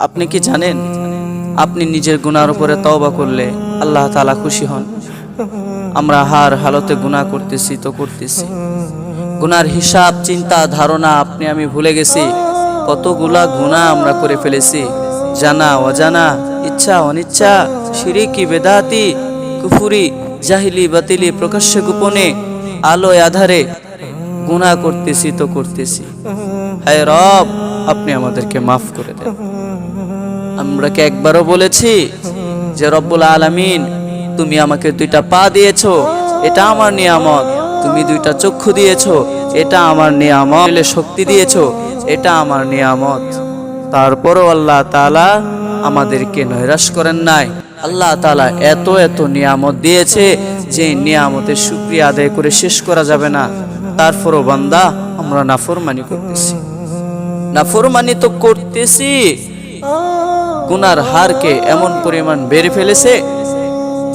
আপনি কি জানেন, আপনি নিজের গুনার উপরে তওবা করলে আল্লাহ তাআলা খুশি হন। আমরা হার হালতে গুনাহ করতেছি তো করতেছি, গুনার হিসাব চিন্তা ধারণা আপনি আমি ভুলে গেছি। কতগুলা গুনাহ আমরা করে ফেলেছি, জানা অজানা, ইচ্ছা অনিচ্ছা, শিরকি বেদাতি, কুফরি, জাহিলি বাতিলি, প্রকাশ্যে গোপনে, আলোয় আধারে গুনাহ করতেছি তো করতেছি। হায় রব, আপনি আমাদেরকে মাফ করে দেন। আমরা কি একবারও বলেছি যে রব্বুল আলামিন তুমি আমাকে দুইটা পা দিয়েছো, এটা আমার নিয়ামত। তুমি দুইটা চক্ষু দিয়েছো, এটা আমার নিয়ামত। শক্তি দিয়েছো, এটা আমার নিয়ামত। তারপরও আল্লাহ তাআলা আমাদেরকে নৈরাশ করেন নাই। আল্লাহ তাআলা এত এত নিয়ামত দিয়েছে যে নিয়ামতের শুকরিয়া আদায় করে শেষ করা যাবে না। তারপরও বান্দা আমরা নাফরমানি করতেছি। নাফরমানি তো করতেছি, গুনার হারকে এমন পরিমাণ বেড়ে ফেলেছে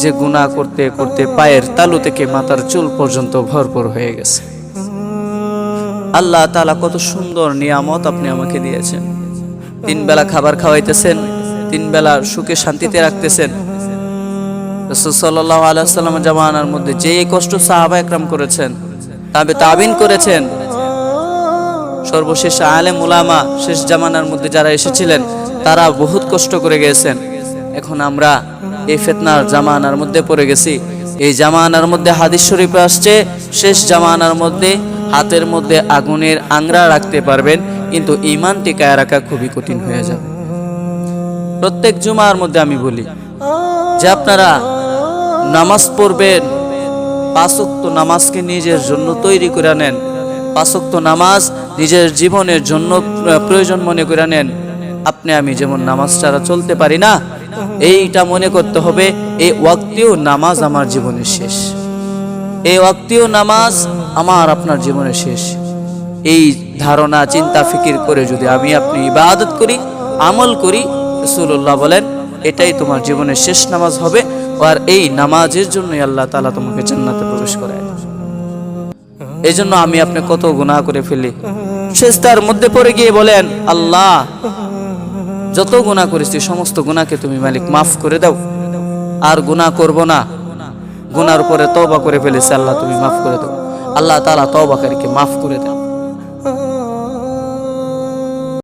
যে গুনাহ করতে করতে পায়ের তালু থেকে মাথার চুল পর্যন্ত ভরপুর হয়ে গেছে। আল্লাহ তাআলা কত সুন্দর নিয়ামত আপনি আমাকে দিয়েছেন। 3 বেলা খাবার খাওয়াইতেছেন, 3 বেলা সুখে শান্তিতে রাখতেছেন। রাসূল সাল্লাল্লাহু আলাইহি ওয়াসাল্লামের জামানার মধ্যে যে কষ্ট সাহাবা একরাম করেছেন, তাবিন করেছেন, সর্বশেষ আলেম উলামা শেষ জামানার মধ্যে যারা এসেছিলেন তারা বহুত কষ্ট করে গেছেন। এখন আমরা এই ফিতনার জামানার মধ্যে পড়ে গেছি। এই জামানার মধ্যে হাদিস শরীফে আসছে, শেষ জামানার মধ্যে হাতের মধ্যে আগুনের আংরা রাখতে পারবেন, কিন্তু ঈমান টিকায় রাখা খুবই কঠিন হয়ে যাবে। প্রত্যেক জুমার মধ্যে আমি বলি যে আপনারা নামাজ পড়বেন, 5 ওয়াক্ত নামাজকে নিজের জন্য তৈরি করে নেন। 5 ওয়াক্ত নামাজ নিজের জীবনের জন্য প্রয়োজন মনে করে নেন। আপনি আমি যেমন নামাজ ছাড়া চলতে পারি না, এইটা মনে করতে হবে এই ওয়াক্তেও নামাজ আমার জীবনের শেষ, এই ওয়াক্তেও নামাজ আমার আপনার জীবনের শেষ। এই ধারণা চিন্তা ফিকির করে যদি আমি আপনি ইবাদত করি, আমল করি, রাসূলুল্লাহ বলেন এটাই তোমার জীবনের শেষ নামাজ হবে। আর এই নামাজের জন্যই আল্লাহ তাআলা তোমাকে জান্নাতে প্রবেশ করায়। এই জন্য আমি আপনি কত গুনাহ করে ফেলি, সিজদার মধ্যে পড়ে গিয়ে বলেন আল্লাহ যত গুনাহ করেছি সমস্ত গুনাহকে তুমি মালিক মাফ করে দাও, আর গুনাহ করব না। গুনার উপরে তওবা করে ফেলেছি, আল্লাহ তুমি মাফ করে দাও। আল্লাহ তাআলা তওবাকারীকে মাফ করে দেন।